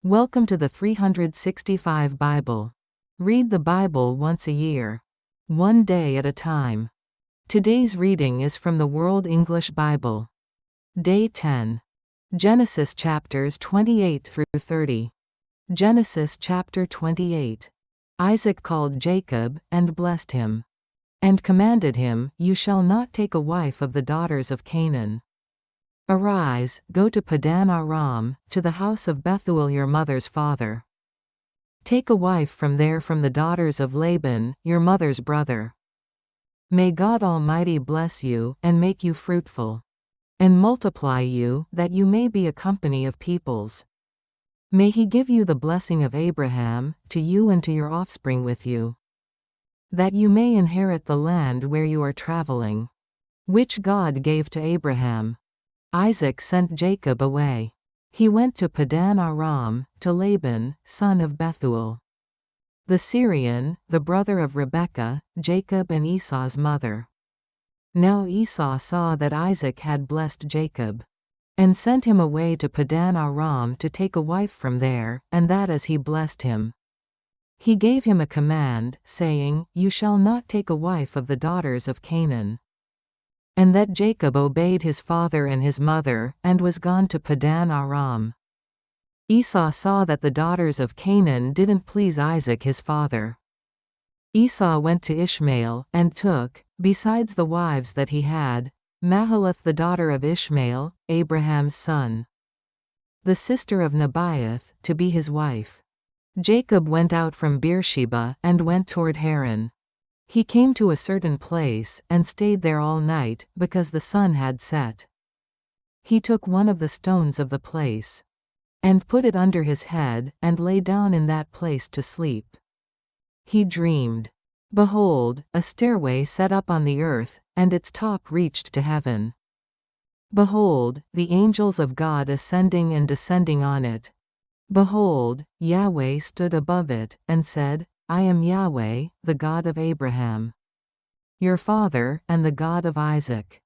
Welcome to the 365 Bible. Read the Bible once a year. One day at a time. Today's reading is from the World English Bible. Day 10. Genesis chapters 28 through 30. Genesis chapter 28. Isaac called Jacob, and blessed him. And commanded him, You shall not take a wife of the daughters of Canaan. Arise, go to Padan Aram, to the house of Bethuel your mother's father. Take a wife from there from the daughters of Laban, your mother's brother. May God Almighty bless you, and make you fruitful. And multiply you, that you may be a company of peoples. May he give you the blessing of Abraham, to you and to your offspring with you. That you may inherit the land where you are traveling, which God gave to Abraham. Isaac sent Jacob away. He went to Padan Aram, to Laban, son of Bethuel, the Syrian, the brother of Rebekah, Jacob and Esau's mother. Now Esau saw that Isaac had blessed Jacob, and sent him away to Padan Aram to take a wife from there, and that as he blessed him. He gave him a command, saying, You shall not take a wife of the daughters of Canaan. And that Jacob obeyed his father and his mother, and was gone to Padan Aram. Esau saw that the daughters of Canaan didn't please Isaac his father. Esau went to Ishmael, and took, besides the wives that he had, Mahalath the daughter of Ishmael, Abraham's son, the sister of Nebaioth, to be his wife. Jacob went out from Beersheba, and went toward Haran. He came to a certain place, and stayed there all night, because the sun had set. He took one of the stones of the place, and put it under his head, and lay down in that place to sleep. He dreamed. Behold, a stairway set up on the earth, and its top reached to heaven. Behold, the angels of God ascending and descending on it. Behold, Yahweh stood above it, and said, I am Yahweh, the God of Abraham, your father, and the God of Isaac.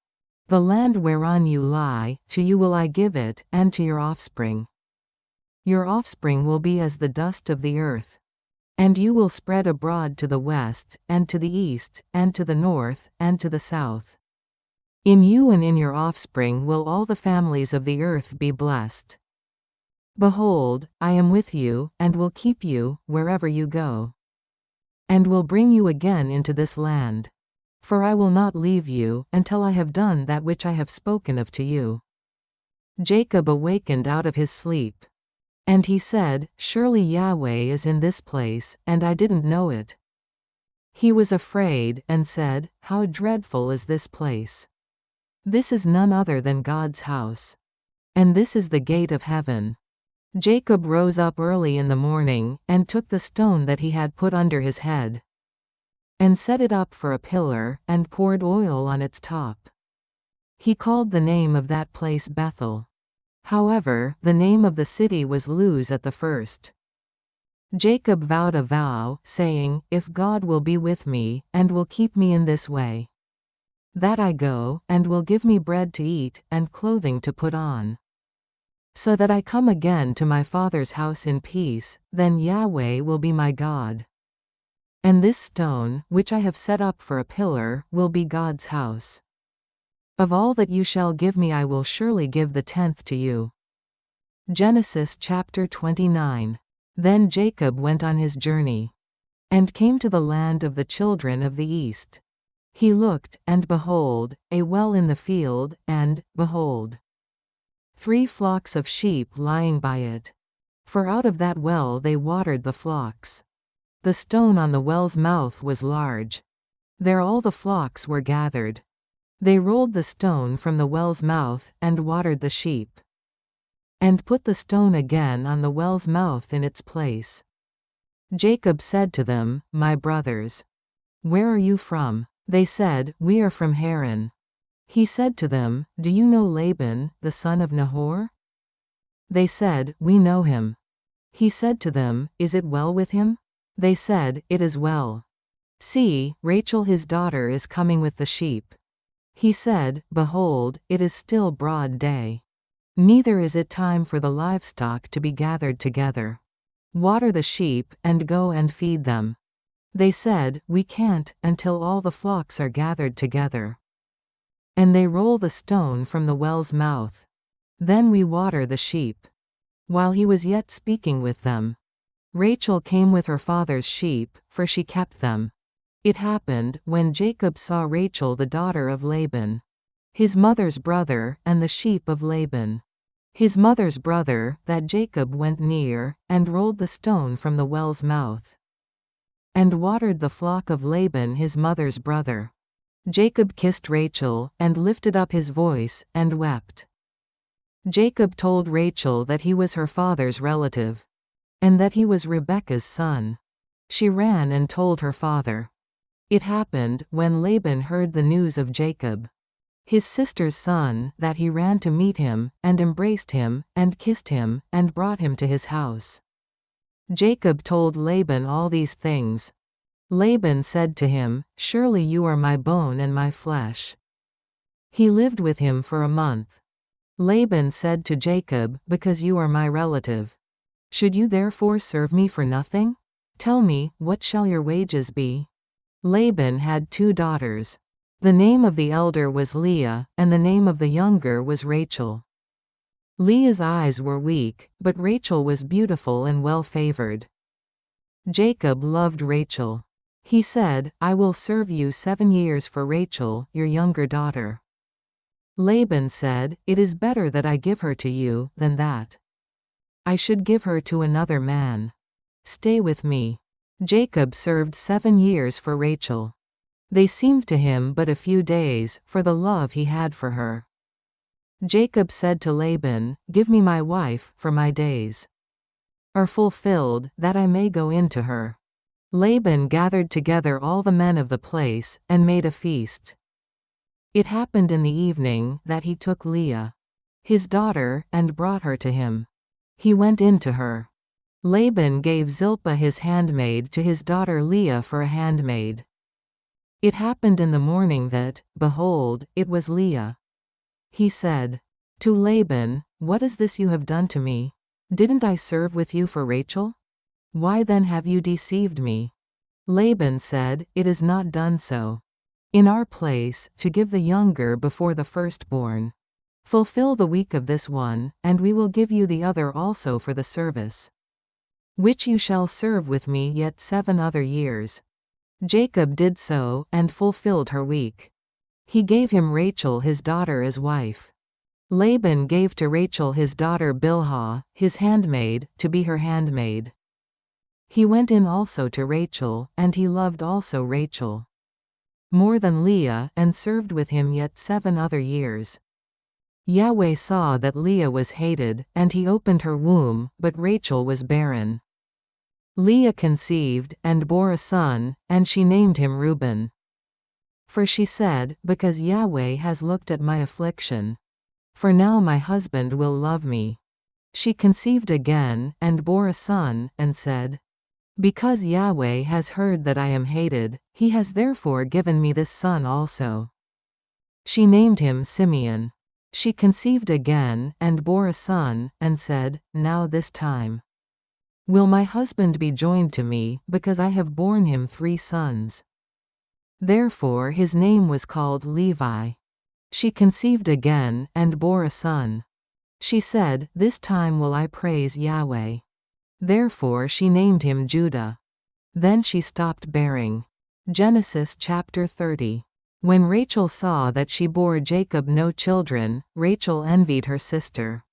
The land whereon you lie, to you will I give it, and to your offspring. Your offspring will be as the dust of the earth. And you will spread abroad to the west, and to the east, and to the north, and to the south. In you and in your offspring will all the families of the earth be blessed. Behold, I am with you, and will keep you, wherever you go, and will bring you again into this land. For I will not leave you, until I have done that which I have spoken of to you. Jacob awakened out of his sleep. And he said, Surely Yahweh is in this place, and I didn't know it. He was afraid, and said, How dreadful is this place! This is none other than God's house. And this is the gate of heaven. Jacob rose up early in the morning, and took the stone that he had put under his head, and set it up for a pillar, and poured oil on its top. He called the name of that place Bethel. However, the name of the city was Luz at the first. Jacob vowed a vow, saying, If God will be with me, and will keep me in this way, that I go, and will give me bread to eat, and clothing to put on, so that I come again to my father's house in peace, then Yahweh will be my God. And this stone, which I have set up for a pillar, will be God's house. Of all that you shall give me I will surely give the tenth to you. Genesis chapter 29. Then Jacob went on his journey, and came to the land of the children of the east. He looked, and behold, a well in the field, and, behold, 3 flocks of sheep lying by it. For out of that well they watered the flocks. The stone on the well's mouth was large. There all the flocks were gathered. They rolled the stone from the well's mouth, and watered the sheep, and put the stone again on the well's mouth in its place. Jacob said to them, My brothers, where are you from? They said, We are from Haran. He said to them, Do you know Laban, the son of Nahor? They said, We know him. He said to them, Is it well with him? They said, It is well. See, Rachel his daughter is coming with the sheep. He said, Behold, it is still broad day. Neither is it time for the livestock to be gathered together. Water the sheep, and go and feed them. They said, We can't, until all the flocks are gathered together. And they roll the stone from the well's mouth. Then we water the sheep. While he was yet speaking with them, Rachel came with her father's sheep, for she kept them. It happened, when Jacob saw Rachel the daughter of Laban, his mother's brother, and the sheep of Laban, his mother's brother, that Jacob went near, and rolled the stone from the well's mouth, and watered the flock of Laban his mother's brother. Jacob kissed Rachel, and lifted up his voice, and wept. Jacob told Rachel that he was her father's relative, and that he was Rebekah's son. She ran and told her father. It happened, when Laban heard the news of Jacob, his sister's son, that he ran to meet him, and embraced him, and kissed him, and brought him to his house. Jacob told Laban all these things. Laban said to him, Surely you are my bone and my flesh. He lived with him for a month. Laban said to Jacob, Because you are my relative, should you therefore serve me for nothing? Tell me, what shall your wages be? Laban had 2 daughters. The name of the elder was Leah, and the name of the younger was Rachel. Leah's eyes were weak, but Rachel was beautiful and well-favored. Jacob loved Rachel. He said, I will serve you 7 years for Rachel, your younger daughter. Laban said, It is better that I give her to you, than that I should give her to another man. Stay with me. Jacob served 7 years for Rachel. They seemed to him but a few days, for the love he had for her. Jacob said to Laban, Give me my wife, for my days are fulfilled, that I may go in to her. Laban gathered together all the men of the place, and made a feast. It happened in the evening, that he took Leah, his daughter, and brought her to him. He went in to her. Laban gave Zilpah his handmaid to his daughter Leah for a handmaid. It happened in the morning that, behold, it was Leah. He said to Laban, What is this you have done to me? Didn't I serve with you for Rachel? Why then have you deceived me? Laban said, It is not done so. In our place, to give the younger before the firstborn. Fulfill the week of this one, and we will give you the other also for the service, which you shall serve with me yet 7 other years. Jacob did so, and fulfilled her week. He gave him Rachel his daughter as wife. Laban gave to Rachel his daughter Bilhah, his handmaid, to be her handmaid. He went in also to Rachel, and he loved also Rachel more than Leah, and served with him yet 7 other years. Yahweh saw that Leah was hated, and he opened her womb, but Rachel was barren. Leah conceived, and bore a son, and she named him Reuben. For she said, Because Yahweh has looked at my affliction, for now my husband will love me. She conceived again, and bore a son, and said, Because Yahweh has heard that I am hated, he has therefore given me this son also. She named him Simeon. She conceived again, and bore a son, and said, Now this time will my husband be joined to me, because I have borne him 3 sons. Therefore his name was called Levi. She conceived again, and bore a son. She said, This time will I praise Yahweh. Therefore she named him Judah. Then she stopped bearing. Genesis chapter 30. When Rachel saw that she bore Jacob no children, Rachel envied her sister.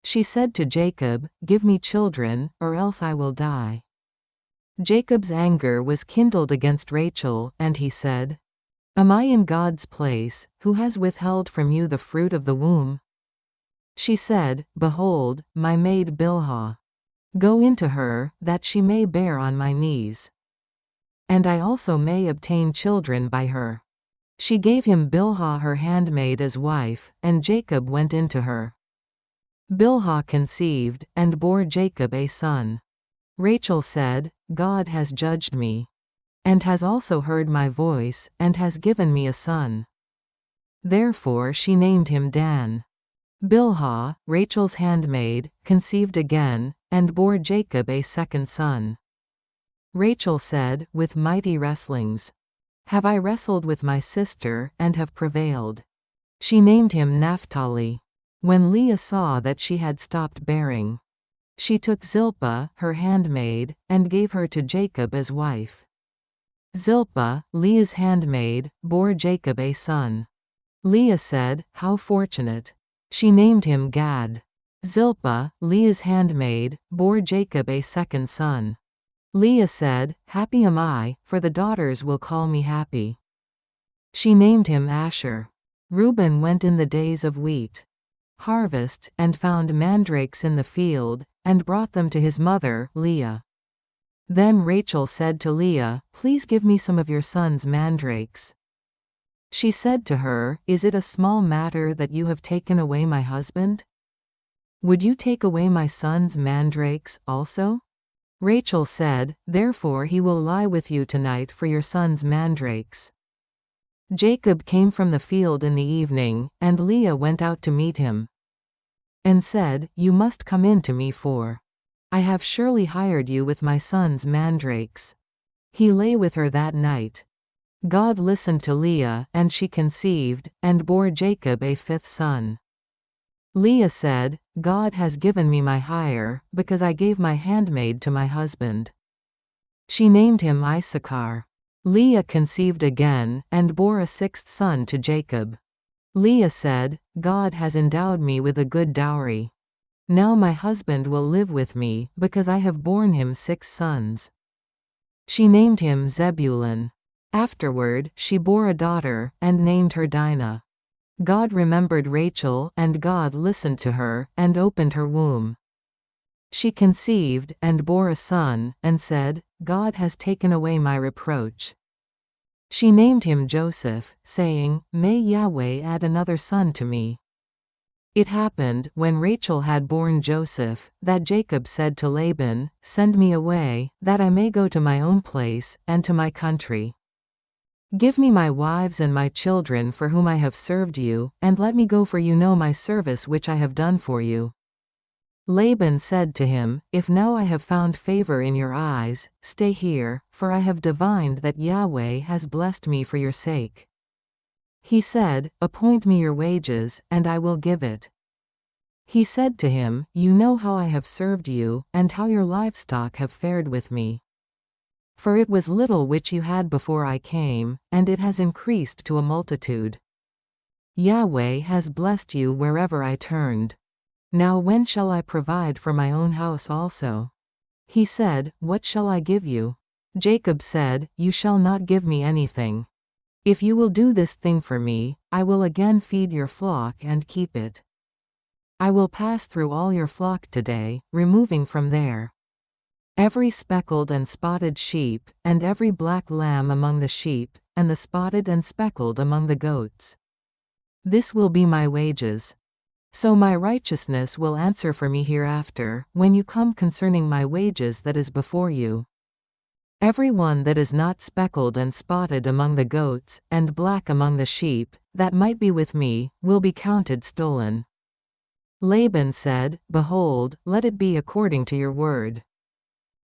She said to Jacob, Give me children, or else I will die. Jacob's anger was kindled against Rachel, and he said, Am I in God's place, who has withheld from you the fruit of the womb? She said, Behold, my maid Bilhah. Go into her, that she may bear on my knees, and I also may obtain children by her. She gave him Bilhah her handmaid as wife, and Jacob went into her. Bilhah conceived, and bore Jacob a son. Rachel said, God has judged me, and has also heard my voice, and has given me a son. Therefore she named him Dan. Bilhah, Rachel's handmaid, conceived again, and bore Jacob a second son. Rachel said, with mighty wrestlings, "Have I wrestled with my sister, and have prevailed?" She named him Naphtali. When Leah saw that she had stopped bearing, she took Zilpah, her handmaid, and gave her to Jacob as wife. Zilpah, Leah's handmaid, bore Jacob a son. Leah said, "How fortunate!" She named him Gad. Zilpah, Leah's handmaid, bore Jacob a second son. Leah said, "Happy am I, for the daughters will call me happy." She named him Asher. Reuben went in the days of wheat harvest, and found mandrakes in the field, and brought them to his mother, Leah. Then Rachel said to Leah, "Please give me some of your son's mandrakes." She said to her, "Is it a small matter that you have taken away my husband? Would you take away my son's mandrakes also?" Rachel said, "Therefore he will lie with you tonight for your son's mandrakes." Jacob came from the field in the evening, and Leah went out to meet him, and said, "You must come in to me, for I have surely hired you with my son's mandrakes." He lay with her that night. God listened to Leah, and she conceived, and bore Jacob a fifth son. Leah said, "God has given me my hire, because I gave my handmaid to my husband." She named him Issachar. Leah conceived again, and bore a sixth son to Jacob. Leah said, "God has endowed me with a good dowry. Now my husband will live with me, because I have borne him 6 sons." She named him Zebulun. Afterward, she bore a daughter, and named her Dinah. God remembered Rachel, and God listened to her, and opened her womb. She conceived, and bore a son, and said, "God has taken away my reproach." She named him Joseph, saying, "May Yahweh add another son to me." It happened, when Rachel had borne Joseph, that Jacob said to Laban, "Send me away, that I may go to my own place, and to my country. Give me my wives and my children for whom I have served you, and let me go, for you know my service which I have done for you." Laban said to him, "If now I have found favor in your eyes, stay here, for I have divined that Yahweh has blessed me for your sake." He said, "Appoint me your wages, and I will give it." He said to him, "You know how I have served you, and how your livestock have fared with me. For it was little which you had before I came, and it has increased to a multitude. Yahweh has blessed you wherever I turned. Now when shall I provide for my own house also?" He said, "What shall I give you?" Jacob said, "You shall not give me anything. If you will do this thing for me, I will again feed your flock and keep it. I will pass through all your flock today, removing from there every speckled and spotted sheep, and every black lamb among the sheep, and the spotted and speckled among the goats. This will be my wages. So my righteousness will answer for me hereafter, when you come concerning my wages that is before you. Every one that is not speckled and spotted among the goats, and black among the sheep, that might be with me, will be counted stolen." Laban said, "Behold, let it be according to your word."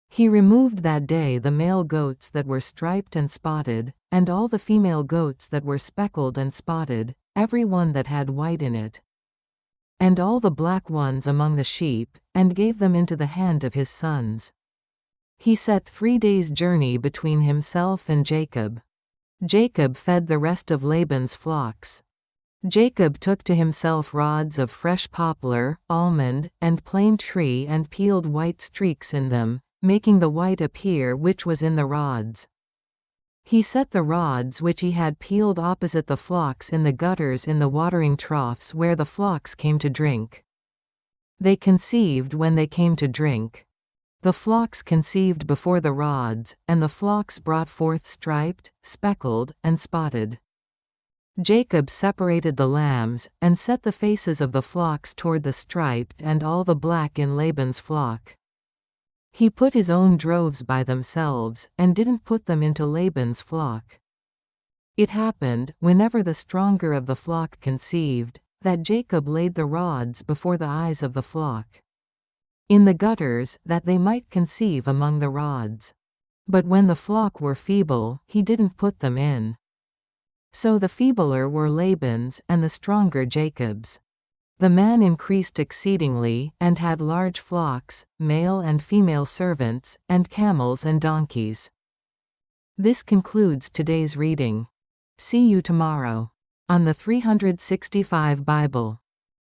He removed that day the male goats that were striped and spotted, and all the female goats that were speckled and spotted, every one that had white in it, and all the black ones among the sheep, and gave them into the hand of his sons. He set 3 days' journey between himself and Jacob. Jacob fed the rest of Laban's flocks. Jacob took to himself rods of fresh poplar, almond, and plane tree, and peeled white streaks in them, making the white appear which was in the rods. He set the rods which he had peeled opposite the flocks in the gutters in the watering troughs where the flocks came to drink. They conceived when they came to drink. The flocks conceived before the rods, and the flocks brought forth striped, speckled, and spotted. Jacob separated the lambs, and set the faces of the flocks toward the striped and all the black in Laban's flock. He put his own droves by themselves, and didn't put them into Laban's flock. It happened, whenever the stronger of the flock conceived, that Jacob laid the rods before the eyes of the flock in the gutters, that they might conceive among the rods. But when the flock were feeble, he didn't put them in. So the feebler were Laban's, and the stronger Jacob's. The man increased exceedingly, and had large flocks, male and female servants, and camels and donkeys. This concludes today's reading. See you tomorrow on the 365 Bible.